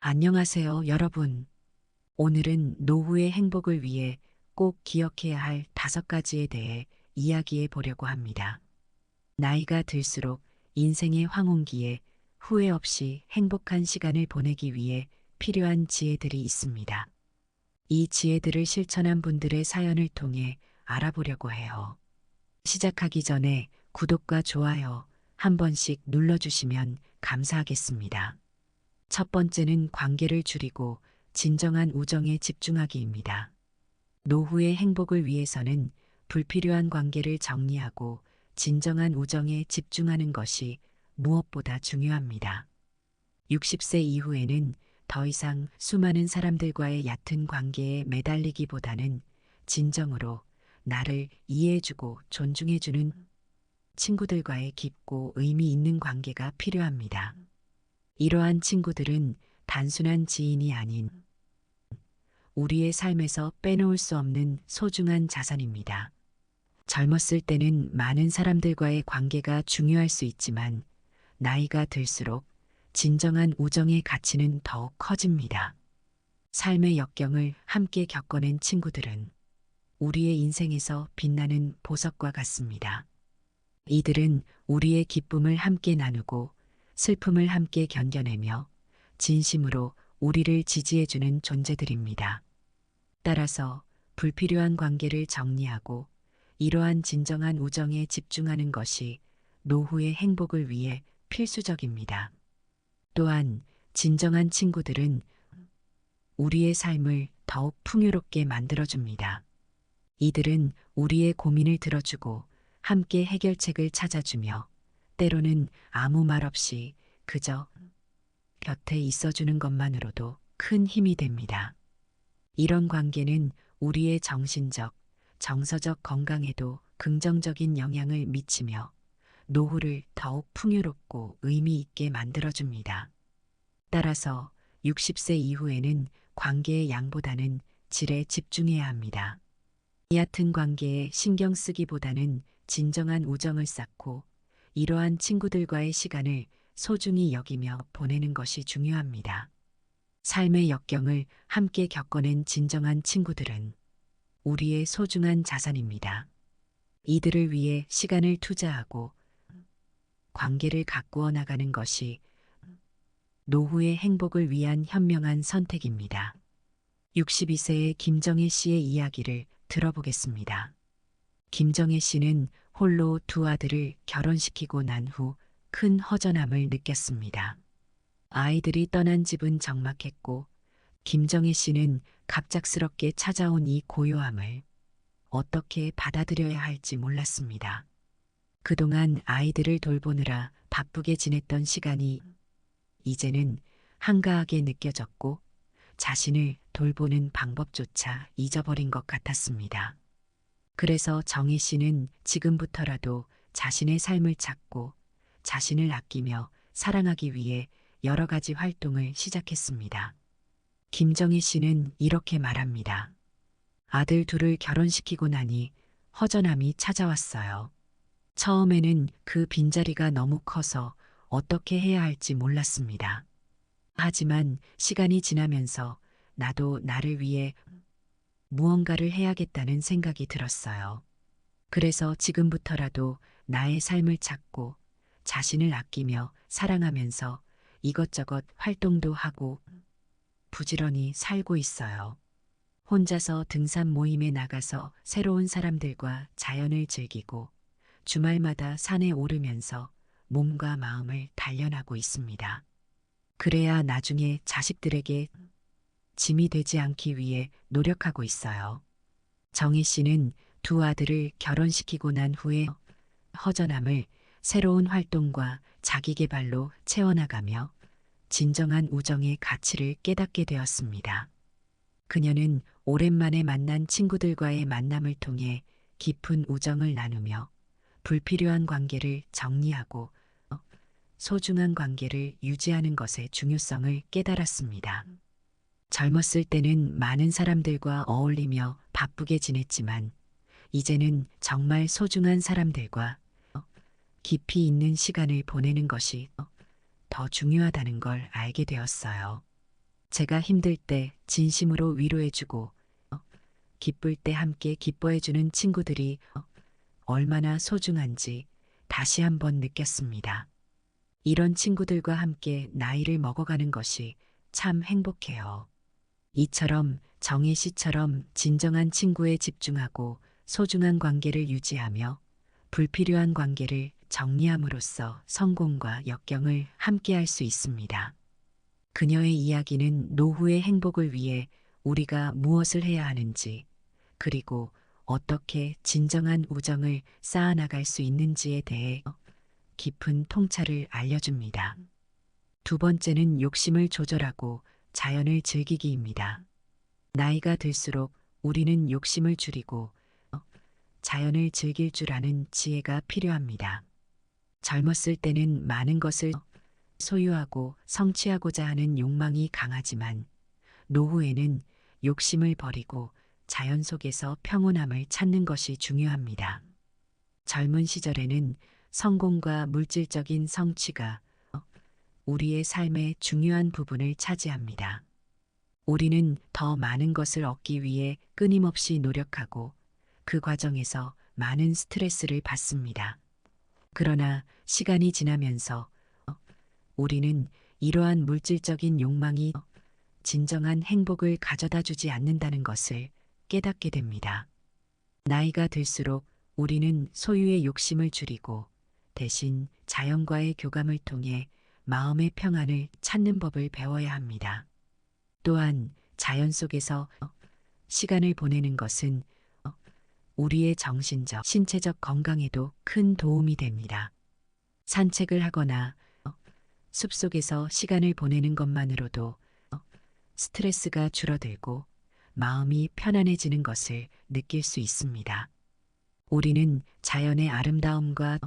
안녕하세요, 여러분. 오늘은 노후의 행복을 위해 꼭 기억해야 할 5가지에 대해 이야기해 보려고 합니다. 나이가 들수록 인생의 황혼기에 후회 없이 행복한 시간을 보내기 위해 필요한 지혜들이 있습니다. 이 지혜들을 실천한 분들의 사연을 통해 알아보려고 해요. 시작하기 전에 구독과 좋아요 한 번씩 눌러주시면 감사하겠습니다. 첫 번째는 관계를 줄이고 진정한 우정에 집중하기입니다. 노후의 행복을 위해서는 불필요한 관계를 정리하고 진정한 우정에 집중하는 것이 무엇보다 중요합니다. 60세 이후에는 더 이상 수많은 사람들과의 얕은 관계에 매달리기보다는 진정으로 나를 이해해주고 존중해주는 친구들과의 깊고 의미 있는 관계가 필요합니다. 이러한 친구들은 단순한 지인이 아닌 우리의 삶에서 빼놓을 수 없는 소중한 자산입니다. 젊었을 때는 많은 사람들과의 관계가 중요할 수 있지만 나이가 들수록 진정한 우정의 가치는 더욱 커집니다. 삶의 역경을 함께 겪어낸 친구들은 우리의 인생에서 빛나는 보석과 같습니다. 이들은 우리의 기쁨을 함께 나누고 슬픔을 함께 견뎌내며 진심으로 우리를 지지해주는 존재들입니다. 따라서 불필요한 관계를 정리하고 이러한 진정한 우정에 집중하는 것이 노후의 행복을 위해 필수적입니다. 또한 진정한 친구들은 우리의 삶을 더욱 풍요롭게 만들어줍니다. 이들은 우리의 고민을 들어주고 함께 해결책을 찾아주며 때로는 아무 말 없이 그저 곁에 있어주는 것만으로도 큰 힘이 됩니다. 이런 관계는 우리의 정신적, 정서적 건강에도 긍정적인 영향을 미치며 노후를 더욱 풍요롭고 의미 있게 만들어줍니다. 따라서 60세 이후에는 관계의 양보다는 질에 집중해야 합니다. 얕은 관계에 신경 쓰기보다는 진정한 우정을 쌓고 이러한 친구들과의 시간을 소중히 여기며 보내는 것이 중요합니다. 삶의 역경을 함께 겪어낸 진정한 친구들은 우리의 소중한 자산입니다. 이들을 위해 시간을 투자하고 관계를 가꾸어 나가는 것이 노후의 행복을 위한 현명한 선택입니다. 62세의 김정혜 씨의 이야기를 들어보겠습니다. 김정혜 씨는 홀로 두 아들을 결혼시키고 난 후 큰 허전함을 느꼈습니다. 아이들이 떠난 집은 적막했고 김정혜 씨는 갑작스럽게 찾아온 이 고요함을 어떻게 받아들여야 할지 몰랐습니다. 그동안 아이들을 돌보느라 바쁘게 지냈던 시간이 이제는 한가하게 느껴졌고 자신을 돌보는 방법조차 잊어버린 것 같았습니다. 그래서 정희 씨는 지금부터라도 자신의 삶을 찾고 자신을 아끼며 사랑하기 위해 여러 가지 활동을 시작했습니다. 김정희 씨는 이렇게 말합니다. 아들 둘을 결혼시키고 나니 허전함이 찾아왔어요. 처음에는 그 빈자리가 너무 커서 어떻게 해야 할지 몰랐습니다. 하지만 시간이 지나면서 나도 나를 위해 무언가를 해야겠다는 생각이 들었어요. 그래서 지금부터라도 나의 삶을 찾고 자신을 아끼며 사랑하면서 이것저것 활동도 하고 부지런히 살고 있어요. 혼자서 등산 모임에 나가서 새로운 사람들과 자연을 즐기고 주말마다 산에 오르면서 몸과 마음을 단련하고 있습니다. 그래야 나중에 자식들에게 짐이 되지 않기 위해 노력하고 있어요. 정희 씨는 두 아들을 결혼시키고 난 후에 허전함을 새로운 활동과 자기 개발로 채워나가며 진정한 우정의 가치를 깨닫게 되었습니다. 그녀는 오랜만에 만난 친구들과의 만남을 통해 깊은 우정을 나누며 불필요한 관계를 정리하고 소중한 관계를 유지하는 것의 중요성을 깨달았습니다. 젊었을 때는 많은 사람들과 어울리며 바쁘게 지냈지만 이제는 정말 소중한 사람들과 깊이 있는 시간을 보내는 것이 더 중요하다는 걸 알게 되었어요. 제가 힘들 때 진심으로 위로해주고 기쁠 때 함께 기뻐해주는 친구들이 얼마나 소중한지 다시 한번 느꼈습니다. 이런 친구들과 함께 나이를 먹어가는 것이 참 행복해요. 이처럼 정혜 씨처럼 진정한 친구에 집중하고 소중한 관계를 유지하며 불필요한 관계를 정리함으로써 성공과 역경을 함께할 수 있습니다. 그녀의 이야기는 노후의 행복을 위해 우리가 무엇을 해야 하는지, 그리고 어떻게 진정한 우정을 쌓아나갈 수 있는지에 대해 깊은 통찰을 알려줍니다. 두 번째는 욕심을 조절하고 자연을 즐기기입니다. 나이가 들수록 우리는 욕심을 줄이고 자연을 즐길 줄 아는 지혜가 필요합니다. 젊었을 때는 많은 것을 소유하고 성취하고자 하는 욕망이 강하지만 노후에는 욕심을 버리고 자연 속에서 평온함을 찾는 것이 중요합니다. 젊은 시절에는 성공과 물질적인 성취가 우리의 삶의 중요한 부분을 차지합니다. 우리는 더 많은 것을 얻기 위해 끊임없이 노력하고 그 과정에서 많은 스트레스를 받습니다. 그러나 시간이 지나면서 우리는 이러한 물질적인 욕망이 진정한 행복을 가져다 주지 않는다는 것을 깨닫게 됩니다. 나이가 들수록 우리는 소유의 욕심을 줄이고 대신 자연과의 교감을 통해 마음의 평안을 찾는 법을 배워야 합니다. 또한 자연 속에서 시간을 보내는 것은 우리의 정신적, 신체적 건강에도 큰 도움이 됩니다. 산책을 하거나 숲속에서 시간을 보내는 것만으로도 스트레스가 줄어들고 마음이 편안해지는 것을 느낄 수 있습니다. 우리는 자연의 아름다움과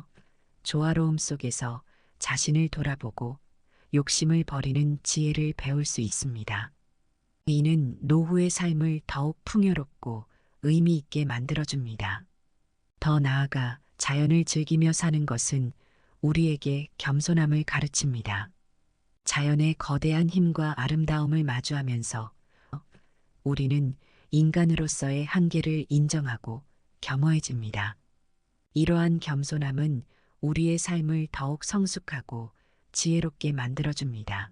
조화로움 속에서 자신을 돌아보고 욕심을 버리는 지혜를 배울 수 있습니다. 이는 노후의 삶을 더욱 풍요롭고 의미 있게 만들어줍니다. 더 나아가 자연을 즐기며 사는 것은 우리에게 겸손함을 가르칩니다. 자연의 거대한 힘과 아름다움을 마주하면서 우리는 인간으로서의 한계를 인정하고 겸허해집니다. 이러한 겸손함은 우리의 삶을 더욱 성숙하고 지혜롭게 만들어줍니다.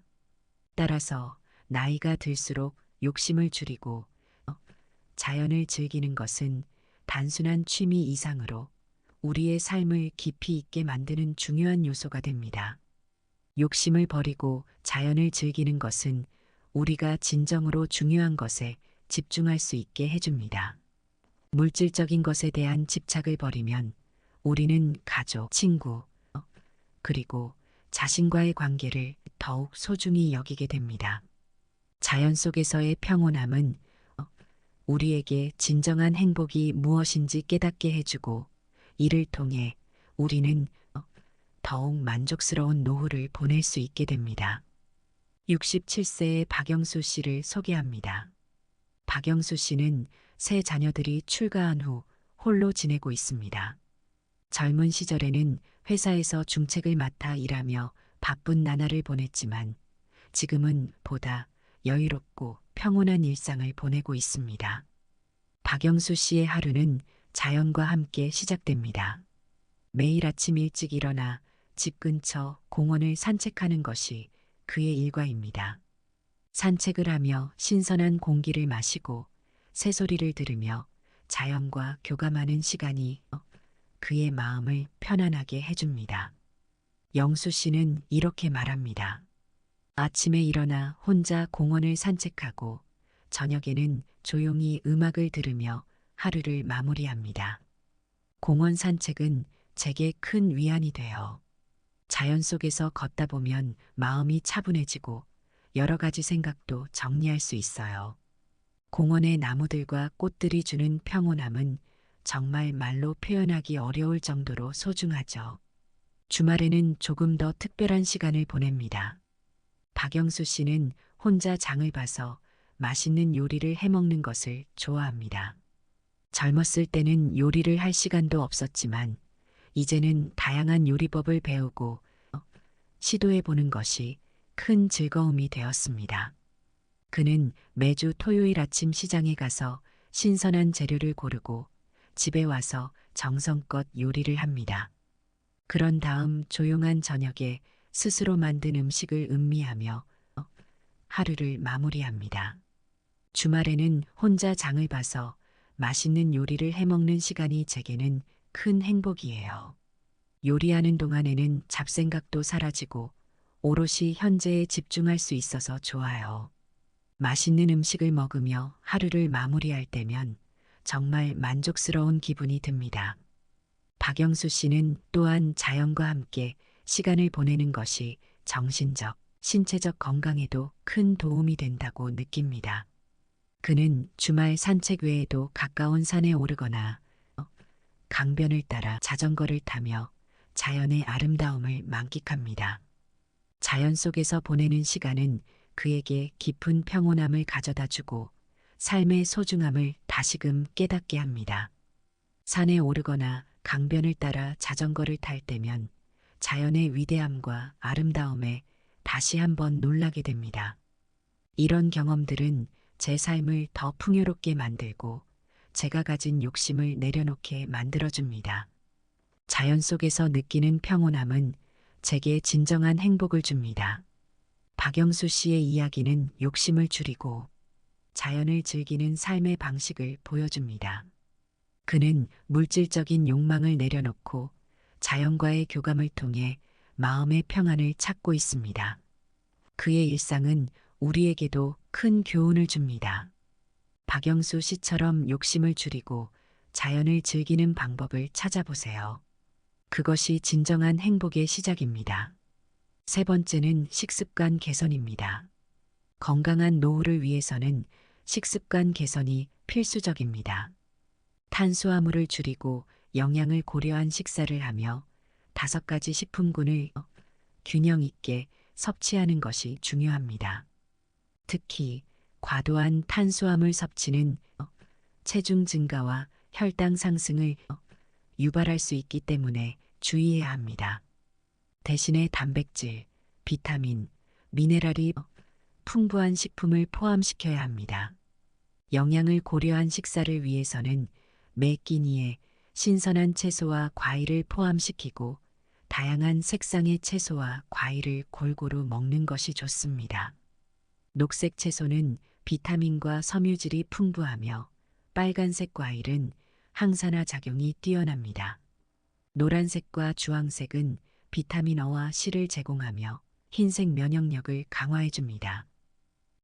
따라서 나이가 들수록 욕심을 줄이고 자연을 즐기는 것은 단순한 취미 이상으로 우리의 삶을 깊이 있게 만드는 중요한 요소가 됩니다. 욕심을 버리고 자연을 즐기는 것은 우리가 진정으로 중요한 것에 집중할 수 있게 해줍니다. 물질적인 것에 대한 집착을 버리면 우리는 가족, 친구, 그리고 자신과의 관계를 더욱 소중히 여기게 됩니다. 자연 속에서의 평온함은 우리에게 진정한 행복이 무엇인지 깨닫게 해주고 이를 통해 우리는 더욱 만족스러운 노후를 보낼 수 있게 됩니다. 67세의 박영수 씨를 소개합니다. 박영수 씨는 세 자녀들이 출가한 후 홀로 지내고 있습니다. 젊은 시절에는 회사에서 중책을 맡아 일하며 바쁜 나날을 보냈지만 지금은 보다 여유롭고 평온한 일상을 보내고 있습니다. 박영수 씨의 하루는 자연과 함께 시작됩니다. 매일 아침 일찍 일어나 집 근처 공원을 산책하는 것이 그의 일과입니다. 산책을 하며 신선한 공기를 마시고 새소리를 들으며 자연과 교감하는 시간이 그의 마음을 편안하게 해줍니다. 영수 씨는 이렇게 말합니다. 아침에 일어나 혼자 공원을 산책하고 저녁에는 조용히 음악을 들으며 하루를 마무리합니다. 공원 산책은 제게 큰 위안이 돼요. 자연 속에서 걷다 보면 마음이 차분해지고 여러 가지 생각도 정리할 수 있어요. 공원의 나무들과 꽃들이 주는 평온함은 정말 말로 표현하기 어려울 정도로 소중하죠. 주말에는 조금 더 특별한 시간을 보냅니다. 박영수 씨는 혼자 장을 봐서 맛있는 요리를 해먹는 것을 좋아합니다. 젊었을 때는 요리를 할 시간도 없었지만 이제는 다양한 요리법을 배우고 시도해 보는 것이 큰 즐거움이 되었습니다. 그는 매주 토요일 아침 시장에 가서 신선한 재료를 고르고 집에 와서 정성껏 요리를 합니다. 그런 다음 조용한 저녁에 스스로 만든 음식을 음미하며 하루를 마무리합니다. 주말에는 혼자 장을 봐서 맛있는 요리를 해먹는 시간이 제게는 큰 행복이에요. 요리하는 동안에는 잡생각도 사라지고 오롯이 현재에 집중할 수 있어서 좋아요. 맛있는 음식을 먹으며 하루를 마무리할 때면 정말 만족스러운 기분이 듭니다. 박영수 씨는 또한 자연과 함께 시간을 보내는 것이 정신적, 신체적 건강에도 큰 도움이 된다고 느낍니다. 그는 주말 산책 외에도 가까운 산에 오르거나 강변을 따라 자전거를 타며 자연의 아름다움을 만끽합니다. 자연 속에서 보내는 시간은 그에게 깊은 평온함을 가져다 주고 삶의 소중함을 다시금 깨닫게 합니다. 산에 오르거나 강변을 따라 자전거를 탈 때면 자연의 위대함과 아름다움에 다시 한번 놀라게 됩니다. 이런 경험들은 제 삶을 더 풍요롭게 만들고 제가 가진 욕심을 내려놓게 만들어줍니다. 자연 속에서 느끼는 평온함은 제게 진정한 행복을 줍니다. 박영수 씨의 이야기는 욕심을 줄이고 자연을 즐기는 삶의 방식을 보여줍니다. 그는 물질적인 욕망을 내려놓고 자연과의 교감을 통해 마음의 평안을 찾고 있습니다. 그의 일상은 우리에게도 큰 교훈을 줍니다. 박영수 씨처럼 욕심을 줄이고 자연을 즐기는 방법을 찾아보세요. 그것이 진정한 행복의 시작입니다. 세 번째는 식습관 개선입니다. 건강한 노후를 위해서는 식습관 개선이 필수적입니다. 탄수화물을 줄이고 영양을 고려한 식사를 하며 5가지 식품군을 균형 있게 섭취하는 것이 중요합니다. 특히 과도한 탄수화물 섭취는 체중 증가와 혈당 상승을 유발할 수 있기 때문에 주의해야 합니다. 대신에 단백질, 비타민, 미네랄이 풍부한 식품을 포함시켜야 합니다. 영양을 고려한 식사를 위해서는 매 끼니에 신선한 채소와 과일을 포함시키고 다양한 색상의 채소와 과일을 골고루 먹는 것이 좋습니다. 녹색 채소는 비타민과 섬유질이 풍부하며 빨간색 과일은 항산화 작용이 뛰어납니다. 노란색과 주황색은 비타민 O와 C를 제공하며 흰색 면역력을 강화해줍니다.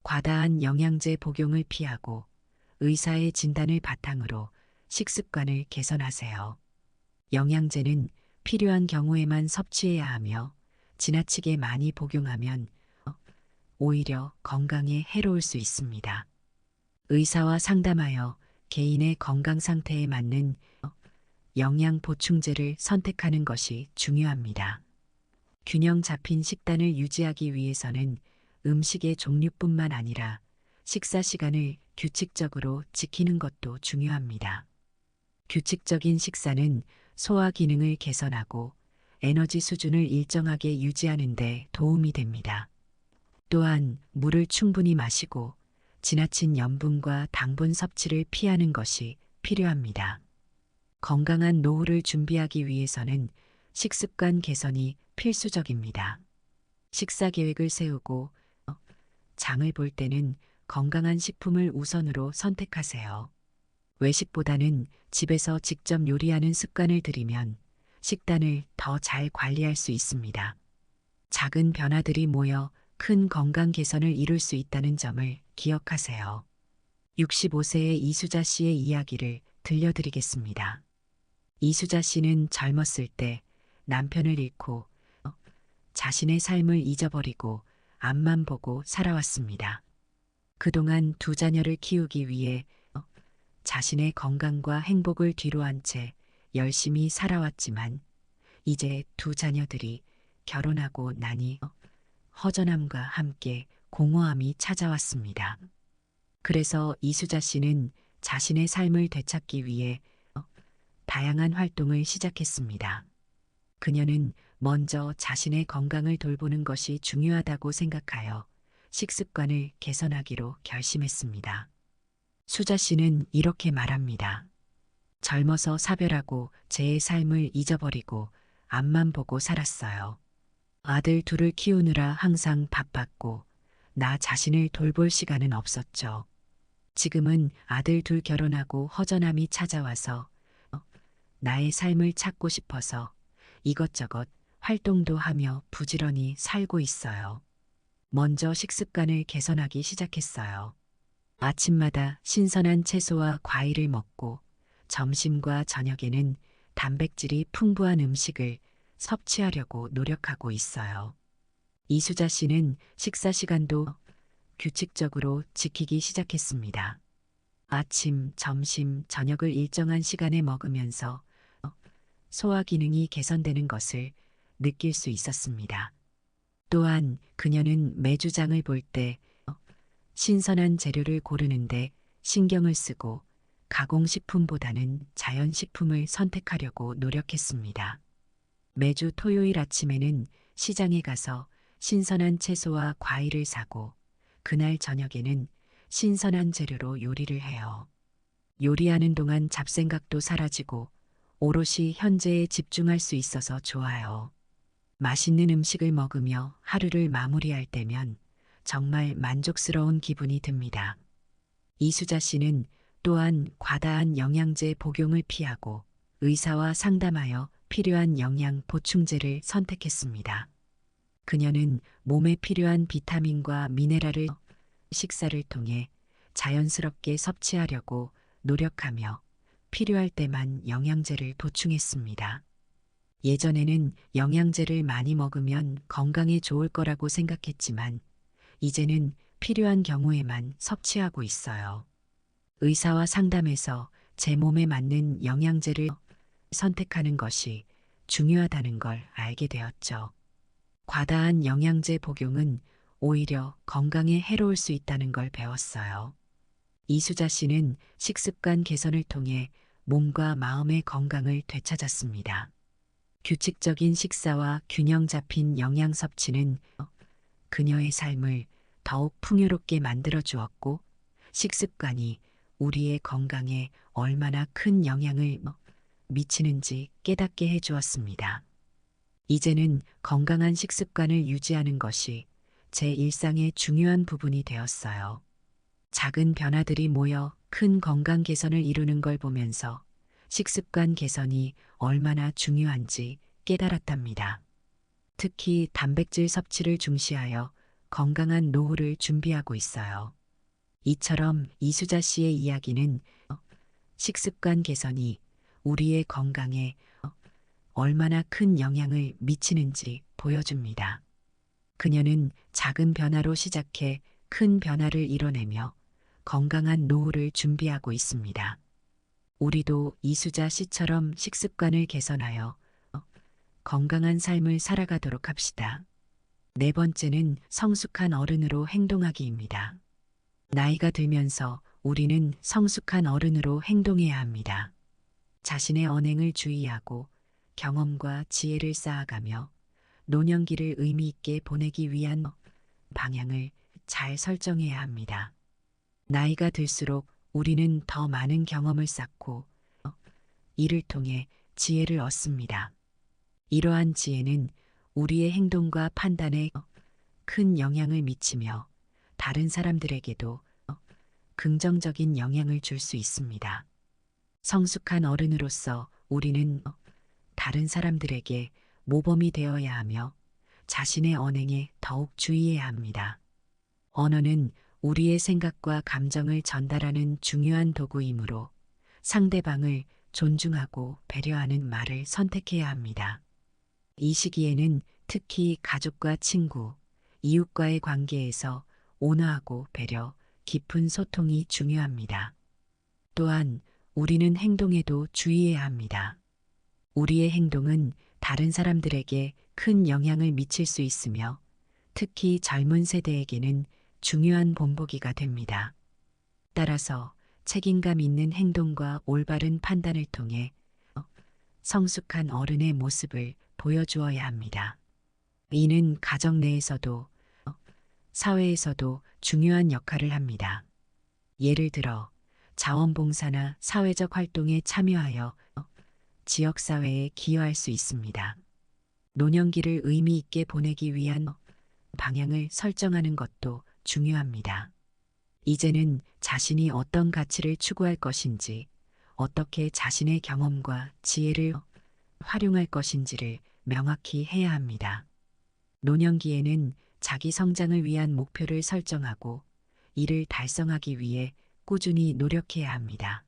과다한 영양제 복용을 피하고 의사의 진단을 바탕으로 식습관을 개선하세요. 영양제는 필요한 경우에만 섭취해야 하며 지나치게 많이 복용하면 오히려 건강에 해로울 수 있습니다. 의사와 상담하여 개인의 건강 상태에 맞는 영양 보충제를 선택하는 것이 중요합니다. 균형 잡힌 식단을 유지하기 위해서는 음식의 종류뿐만 아니라 식사 시간을 규칙적으로 지키는 것도 중요합니다. 규칙적인 식사는 소화 기능을 개선하고 에너지 수준을 일정하게 유지하는 데 도움이 됩니다. 또한 물을 충분히 마시고 지나친 염분과 당분 섭취를 피하는 것이 필요합니다. 건강한 노후를 준비하기 위해서는 식습관 개선이 필수적입니다. 식사 계획을 세우고 장을 볼 때는 건강한 식품을 우선으로 선택하세요. 외식보다는 집에서 직접 요리하는 습관을 들이면 식단을 더 잘 관리할 수 있습니다. 작은 변화들이 모여 큰 건강 개선을 이룰 수 있다는 점을 기억하세요. 65세의 이수자 씨의 이야기를 들려드리겠습니다. 이수자 씨는 젊었을 때 남편을 잃고 자신의 삶을 잊어버리고 앞만 보고 살아왔습니다. 그동안 2자녀를 키우기 위해 자신의 건강과 행복을 뒤로한 채 열심히 살아왔지만 이제 2자녀들이 결혼하고 나니 허전함과 함께 공허함이 찾아왔습니다. 그래서 이수자 씨는 자신의 삶을 되찾기 위해 다양한 활동을 시작했습니다. 그녀는 먼저 자신의 건강을 돌보는 것이 중요하다고 생각하여 식습관을 개선하기로 결심했습니다. 수자 씨는 이렇게 말합니다. 젊어서 사별하고 제 삶을 잊어버리고 앞만 보고 살았어요. 아들 둘을 키우느라 항상 바빴고 나 자신을 돌볼 시간은 없었죠. 지금은 아들 둘 결혼하고 허전함이 찾아와서 나의 삶을 찾고 싶어서 이것저것 활동도 하며 부지런히 살고 있어요. 먼저 식습관을 개선하기 시작했어요. 아침마다 신선한 채소와 과일을 먹고 점심과 저녁에는 단백질이 풍부한 음식을 섭취하려고 노력하고 있어요. 이수자 씨는 식사 시간도 규칙적으로 지키기 시작했습니다. 아침, 점심, 저녁을 일정한 시간에 먹으면서 소화 기능이 개선되는 것을 느낄 수 있었습니다. 또한 그녀는 매주 장을 볼 때 신선한 재료를 고르는데 신경을 쓰고 가공식품보다는 자연식품을 선택하려고 노력했습니다. 매주 토요일 아침에는 시장에 가서 신선한 채소와 과일을 사고 그날 저녁에는 신선한 재료로 요리를 해요. 요리하는 동안 잡생각도 사라지고 오롯이 현재에 집중할 수 있어서 좋아요. 맛있는 음식을 먹으며 하루를 마무리할 때면 정말 만족스러운 기분이 듭니다. 이수자 씨는 또한 과다한 영양제 복용을 피하고 의사와 상담하여 필요한 영양 보충제를 선택했습니다. 그녀는 몸에 필요한 비타민과 미네랄을 식사를 통해 자연스럽게 섭취하려고 노력하며 필요할 때만 영양제를 보충했습니다. 예전에는 영양제를 많이 먹으면 건강에 좋을 거라고 생각했지만 이제는 필요한 경우에만 섭취하고 있어요. 의사와 상담해서 제 몸에 맞는 영양제를 선택하는 것이 중요하다는 걸 알게 되었죠. 과다한 영양제 복용은 오히려 건강에 해로울 수 있다는 걸 배웠어요. 이수자 씨는 식습관 개선을 통해 몸과 마음의 건강을 되찾았습니다. 규칙적인 식사와 균형 잡힌 영양 섭취는 그녀의 삶을 더욱 풍요롭게 만들어 주었고 식습관이 우리의 건강에 얼마나 큰 영향을 미치는지 깨닫게 해 주었습니다. 이제는 건강한 식습관을 유지하는 것이 제 일상의 중요한 부분이 되었어요. 작은 변화들이 모여 큰 건강 개선을 이루는 걸 보면서 식습관 개선이 얼마나 중요한지 깨달았답니다. 특히 단백질 섭취를 중시하여 건강한 노후를 준비하고 있어요. 이처럼 이수자 씨의 이야기는 식습관 개선이 우리의 건강에 얼마나 큰 영향을 미치는지 보여줍니다. 그녀는 작은 변화로 시작해 큰 변화를 이뤄내며 건강한 노후를 준비하고 있습니다. 우리도 이수자 씨처럼 식습관을 개선하여 건강한 삶을 살아가도록 합시다. 네 번째는 성숙한 어른으로 행동하기입니다. 나이가 들면서 우리는 성숙한 어른으로 행동해야 합니다. 자신의 언행을 주의하고 경험과 지혜를 쌓아가며 노년기를 의미 있게 보내기 위한 방향을 잘 설정해야 합니다. 나이가 들수록 우리는 더 많은 경험을 쌓고 이를 통해 지혜를 얻습니다. 이러한 지혜는 우리의 행동과 판단에 큰 영향을 미치며 다른 사람들에게도 긍정적인 영향을 줄 수 있습니다. 성숙한 어른으로서 우리는 다른 사람들에게 모범이 되어야 하며 자신의 언행에 더욱 주의해야 합니다. 언어는 우리의 생각과 감정을 전달하는 중요한 도구이므로 상대방을 존중하고 배려하는 말을 선택해야 합니다. 이 시기에는 특히 가족과 친구, 이웃과의 관계에서 온화하고 배려, 깊은 소통이 중요합니다. 또한 우리는 행동에도 주의해야 합니다. 우리의 행동은 다른 사람들에게 큰 영향을 미칠 수 있으며 특히 젊은 세대에게는 중요한 본보기가 됩니다. 따라서 책임감 있는 행동과 올바른 판단을 통해 성숙한 어른의 모습을 보여주어야 합니다. 이는 가정 내에서도 사회에서도 중요한 역할을 합니다. 예를 들어 자원봉사나 사회적 활동에 참여하여 지역사회에 기여할 수 있습니다. 노년기를 의미 있게 보내기 위한 방향을 설정하는 것도 중요합니다. 이제는 자신이 어떤 가치를 추구할 것인지, 어떻게 자신의 경험과 지혜를 활용할 것인지를 명확히 해야 합니다. 노년기에는 자기 성장을 위한 목표를 설정하고 이를 달성하기 위해 꾸준히 노력해야 합니다.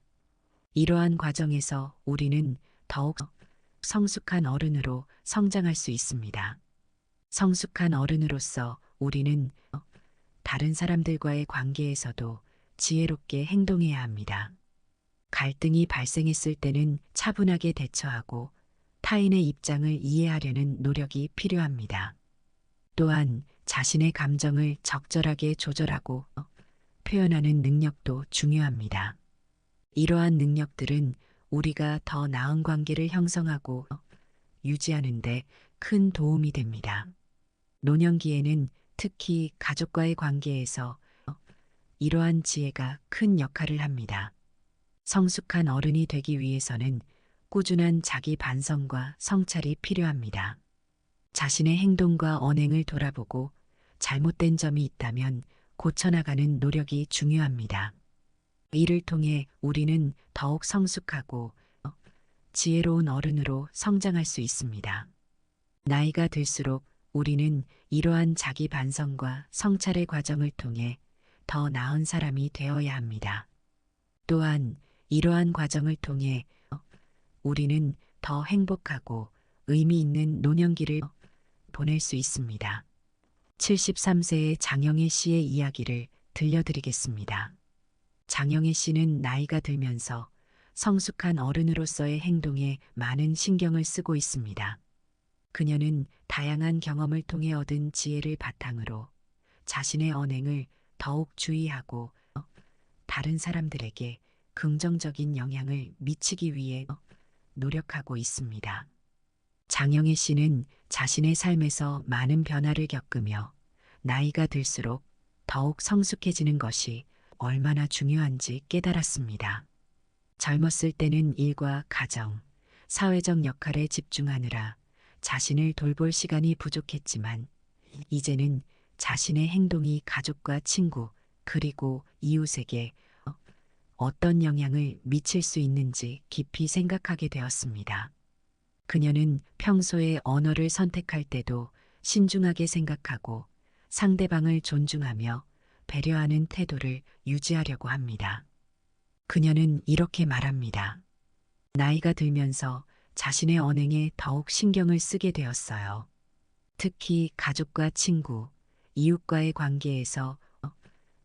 이러한 과정에서 우리는 더욱 성숙한 어른으로 성장할 수 있습니다. 성숙한 어른으로서 우리는 다른 사람들과의 관계에서도 지혜롭게 행동해야 합니다. 갈등이 발생했을 때는 차분하게 대처하고 타인의 입장을 이해하려는 노력이 필요합니다. 또한 자신의 감정을 적절하게 조절하고 표현하는 능력도 중요합니다. 이러한 능력들은 우리가 더 나은 관계를 형성하고 유지하는 데 큰 도움이 됩니다. 노년기에는 특히 가족과의 관계에서 이러한 지혜가 큰 역할을 합니다. 성숙한 어른이 되기 위해서는 꾸준한 자기 반성과 성찰이 필요합니다. 자신의 행동과 언행을 돌아보고 잘못된 점이 있다면 고쳐나가는 노력이 중요합니다. 이를 통해 우리는 더욱 성숙하고 지혜로운 어른으로 성장할 수 있습니다. 나이가 들수록 우리는 이러한 자기 반성과 성찰의 과정을 통해 더 나은 사람이 되어야 합니다. 또한 이러한 과정을 통해 우리는 더 행복하고 의미 있는 노년기를 보낼 수 있습니다. 73세의 장영애 씨의 이야기를 들려드리겠습니다. 장영애 씨는 나이가 들면서 성숙한 어른으로서의 행동에 많은 신경을 쓰고 있습니다. 그녀는 다양한 경험을 통해 얻은 지혜를 바탕으로 자신의 언행을 더욱 주의하고 다른 사람들에게 긍정적인 영향을 미치기 위해 노력하고 있습니다. 장영애 씨는 자신의 삶에서 많은 변화를 겪으며 나이가 들수록 더욱 성숙해지는 것이 얼마나 중요한지 깨달았습니다. 젊었을 때는 일과 가정, 사회적 역할에 집중하느라 자신을 돌볼 시간이 부족했지만 이제는 자신의 행동이 가족과 친구 그리고 이웃에게 어떤 영향을 미칠 수 있는지 깊이 생각하게 되었습니다. 그녀는 평소에 언어를 선택할 때도 신중하게 생각하고 상대방을 존중하며 배려하는 태도를 유지하려고 합니다. 그녀는 이렇게 말합니다. 나이가 들면서 자신의 언행에 더욱 신경을 쓰게 되었어요. 특히 가족과 친구, 이웃과의 관계에서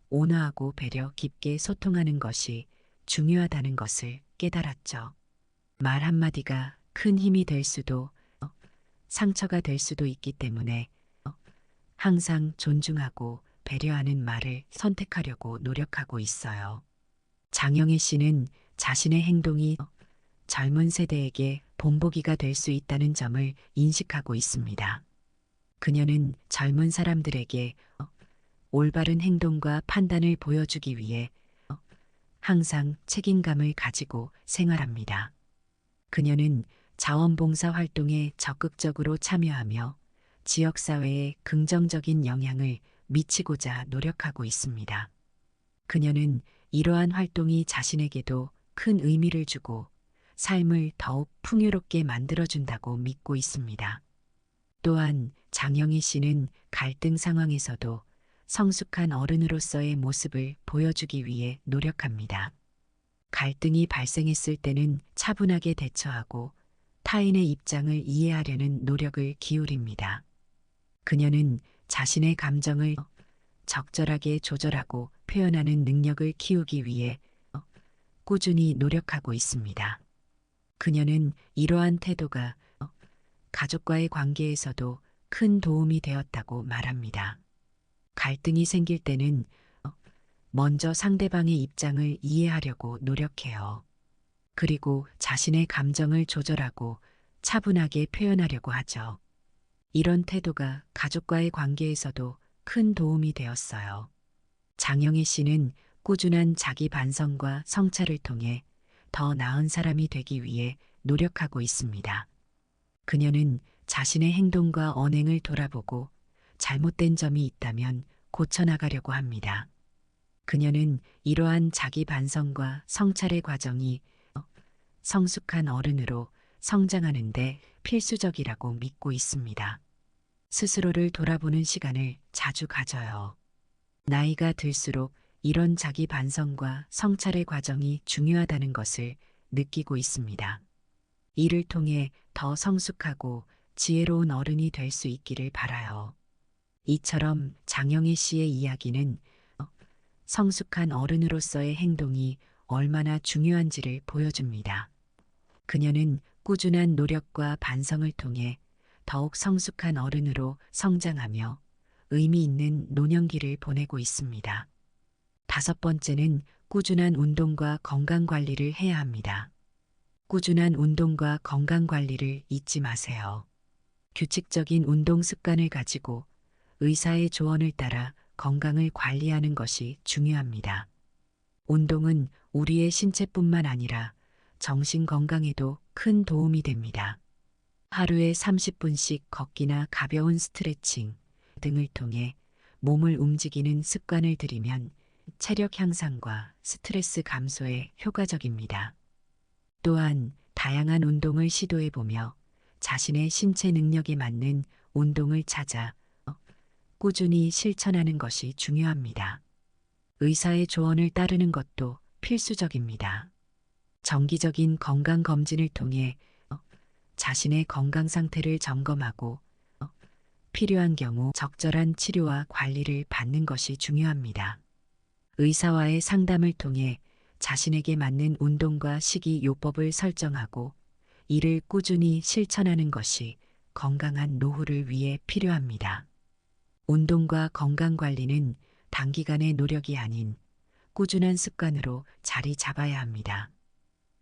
온화하고 배려 깊게 소통하는 것이 중요하다는 것을 깨달았죠. 말 한마디가 큰 힘이 될 수도 상처가 될 수도 있기 때문에 항상 존중하고 배려하는 말을 선택하려고 노력하고 있어요. 장영애 씨는 자신의 행동이 젊은 세대에게 본보기가 될 수 있다는 점을 인식하고 있습니다. 그녀는 젊은 사람들에게 올바른 행동과 판단을 보여주기 위해 항상 책임감을 가지고 생활합니다. 그녀는 자원봉사 활동에 적극적으로 참여하며 지역사회에 긍정적인 영향을 미치고자 노력하고 있습니다. 그녀는 이러한 활동이 자신에게도 큰 의미를 주고 삶을 더욱 풍요롭게 만들어준다고 믿고 있습니다. 또한 장영희 씨는 갈등 상황에서도 성숙한 어른으로서의 모습을 보여주기 위해 노력합니다. 갈등이 발생했을 때는 차분하게 대처하고 타인의 입장을 이해하려는 노력을 기울입니다. 그녀는 자신의 감정을 적절하게 조절하고 표현하는 능력을 키우기 위해 꾸준히 노력하고 있습니다. 그녀는 이러한 태도가 가족과의 관계에서도 큰 도움이 되었다고 말합니다. 갈등이 생길 때는 먼저 상대방의 입장을 이해하려고 노력해요. 그리고 자신의 감정을 조절하고 차분하게 표현하려고 하죠. 이런 태도가 가족과의 관계에서도 큰 도움이 되었어요. 장영애 씨는 꾸준한 자기 반성과 성찰을 통해 더 나은 사람이 되기 위해 노력하고 있습니다. 그녀는 자신의 행동과 언행을 돌아보고 잘못된 점이 있다면 고쳐나가려고 합니다. 그녀는 이러한 자기 반성과 성찰의 과정이 성숙한 어른으로 성장하는데 필수적이라고 믿고 있습니다. 스스로를 돌아보는 시간을 자주 가져요. 나이가 들수록 이런 자기 반성과 성찰의 과정이 중요하다는 것을 느끼고 있습니다. 이를 통해 더 성숙하고 지혜로운 어른이 될 수 있기를 바라요. 이처럼 장영애 씨의 이야기는 성숙한 어른으로서의 행동이 얼마나 중요한지를 보여줍니다. 그녀는 꾸준한 노력과 반성을 통해 더욱 성숙한 어른으로 성장하며 의미 있는 노년기를 보내고 있습니다. 5번째는 꾸준한 운동과 건강 관리를 해야 합니다. 꾸준한 운동과 건강 관리를 잊지 마세요. 규칙적인 운동 습관을 가지고 의사의 조언을 따라 건강을 관리하는 것이 중요합니다. 운동은 우리의 신체뿐만 아니라 정신 건강에도 큰 도움이 됩니다. 하루에 30분씩 걷기나 가벼운 스트레칭 등을 통해 몸을 움직이는 습관을 들이면 체력 향상과 스트레스 감소에 효과적입니다. 또한 다양한 운동을 시도해 보며 자신의 신체 능력에 맞는 운동을 찾아 꾸준히 실천하는 것이 중요합니다. 의사의 조언을 따르는 것도 필수적입니다. 정기적인 건강 검진을 통해 자신의 건강 상태를 점검하고 필요한 경우 적절한 치료와 관리를 받는 것이 중요합니다. 의사와의 상담을 통해 자신에게 맞는 운동과 식이요법을 설정하고 이를 꾸준히 실천하는 것이 건강한 노후를 위해 필요합니다. 운동과 건강 관리는 단기간의 노력이 아닌 꾸준한 습관으로 자리 잡아야 합니다.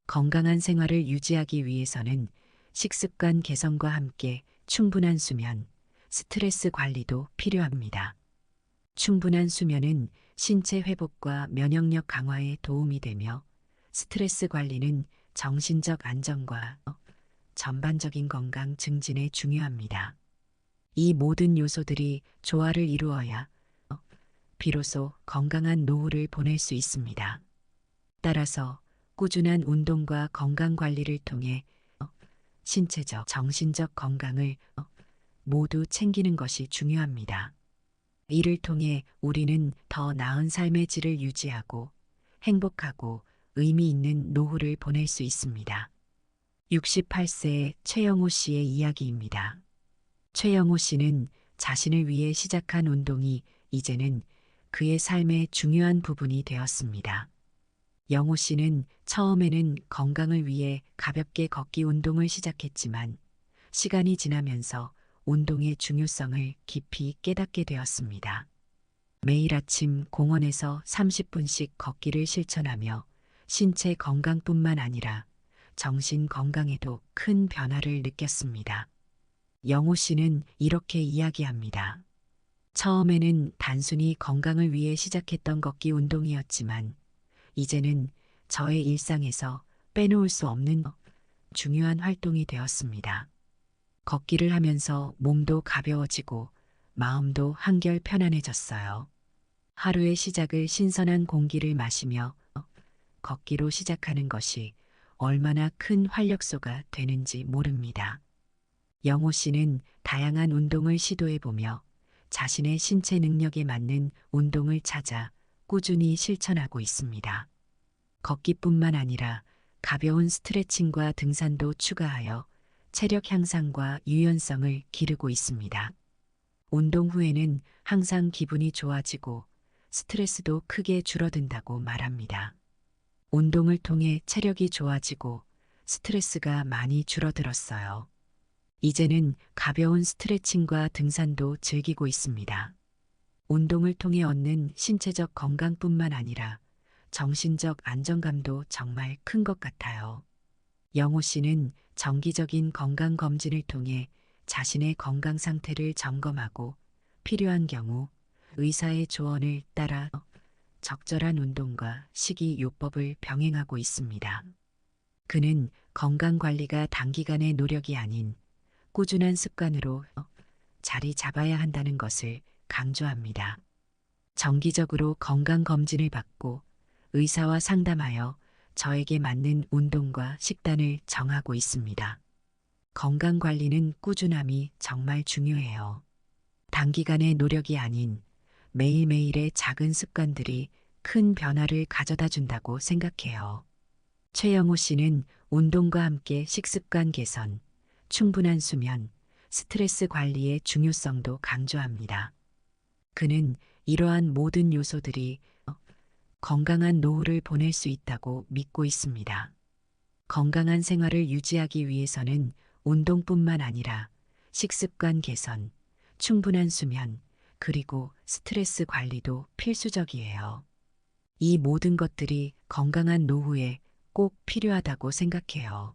건강한 생활을 유지하기 위해서는 식습관 개선과 함께 충분한 수면, 스트레스 관리도 필요합니다. 충분한 수면은 신체 회복과 면역력 강화에 도움이 되며 스트레스 관리는 정신적 안정과 전반적인 건강 증진에 중요합니다. 이 모든 요소들이 조화를 이루어야 비로소 건강한 노후를 보낼 수 있습니다. 따라서 꾸준한 운동과 건강 관리를 통해 신체적, 정신적 건강을 모두 챙기는 것이 중요합니다. 이를 통해 우리는 더 나은 삶의 질을 유지하고 행복하고 의미 있는 노후를 보낼 수 있습니다. 68세의 최영호 씨의 이야기입니다. 최영호 씨는 자신을 위해 시작한 운동이 이제는 그의 삶의 중요한 부분이 되었습니다. 영호 씨는 처음에는 건강을 위해 가볍게 걷기 운동을 시작했지만 시간이 지나면서 운동의 중요성을 깊이 깨닫게 되었습니다. 매일 아침 공원에서 30분씩 걷기를 실천하며 신체 건강뿐만 아니라 정신 건강에도 큰 변화를 느꼈습니다. 영호 씨는 이렇게 이야기합니다. 처음에는 단순히 건강을 위해 시작했던 걷기 운동이었지만 이제는 저의 일상에서 빼놓을 수 없는 중요한 활동이 되었습니다. 걷기를 하면서 몸도 가벼워지고 마음도 한결 편안해졌어요. 하루의 시작을 신선한 공기를 마시며 걷기로 시작하는 것이 얼마나 큰 활력소가 되는지 모릅니다. 영호 씨는 다양한 운동을 시도해보며 자신의 신체 능력에 맞는 운동을 찾아 꾸준히 실천하고 있습니다. 걷기뿐만 아니라 가벼운 스트레칭과 등산도 추가하여 체력 향상과 유연성을 기르고 있습니다. 운동 후에는 항상 기분이 좋아지고 스트레스도 크게 줄어든다고 말합니다. 운동을 통해 체력이 좋아지고 스트레스가 많이 줄어들었어요. 이제는 가벼운 스트레칭과 등산도 즐기고 있습니다. 운동을 통해 얻는 신체적 건강뿐만 아니라 정신적 안정감도 정말 큰 것 같아요. 영호 씨는 정기적인 건강검진을 통해 자신의 건강 상태를 점검하고 필요한 경우 의사의 조언을 따라 적절한 운동과 식이요법을 병행하고 있습니다. 그는 건강 관리가 단기간의 노력이 아닌 꾸준한 습관으로 자리 잡아야 한다는 것을 강조합니다. 정기적으로 건강검진을 받고 의사와 상담하여 저에게 맞는 운동과 식단을 정하고 있습니다. 건강관리는 꾸준함이 정말 중요해요. 단기간의 노력이 아닌 매일매일의 작은 습관들이 큰 변화를 가져다 준다고 생각해요. 최영호 씨는 운동과 함께 식습관 개선, 충분한 수면, 스트레스 관리의 중요성도 강조합니다. 그는 이러한 모든 요소들이 건강한 노후를 보낼 수 있다고 믿고 있습니다. 건강한 생활을 유지하기 위해서는 운동뿐만 아니라 식습관 개선, 충분한 수면, 그리고 스트레스 관리도 필수적이에요. 이 모든 것들이 건강한 노후에 꼭 필요하다고 생각해요.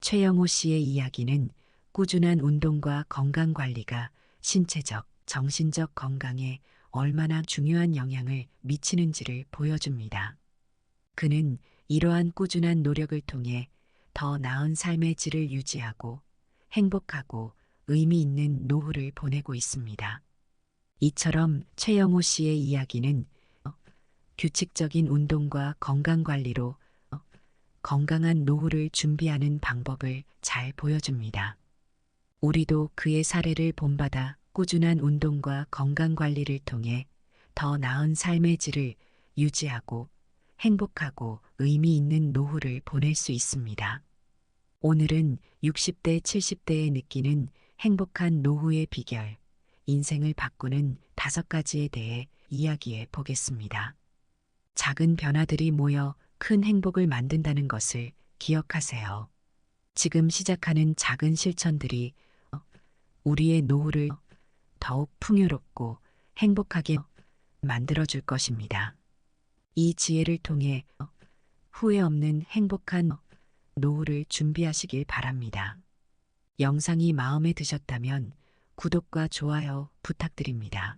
최영호 씨의 이야기는 꾸준한 운동과 건강 관리가 신체적, 정신적 건강에 얼마나 중요한 영향을 미치는지를 보여줍니다. 그는 이러한 꾸준한 노력을 통해 더 나은 삶의 질을 유지하고 행복하고 의미 있는 노후를 보내고 있습니다. 이처럼 최영호 씨의 이야기는 규칙적인 운동과 건강 관리로 건강한 노후를 준비하는 방법을 잘 보여줍니다. 우리도 그의 사례를 본받아 꾸준한 운동과 건강 관리를 통해 더 나은 삶의 질을 유지하고 행복하고 의미 있는 노후를 보낼 수 있습니다. 오늘은 60대, 70대에 느끼는 행복한 노후의 비결, 인생을 바꾸는 5가지에 대해 이야기해 보겠습니다. 작은 변화들이 모여 큰 행복을 만든다는 것을 기억하세요. 지금 시작하는 작은 실천들이 우리의 노후를 더욱 풍요롭고 행복하게 만들어줄 것입니다. 이 지혜를 통해 후회 없는 행복한 노후를 준비하시길 바랍니다. 영상이 마음에 드셨다면 구독과 좋아요 부탁드립니다.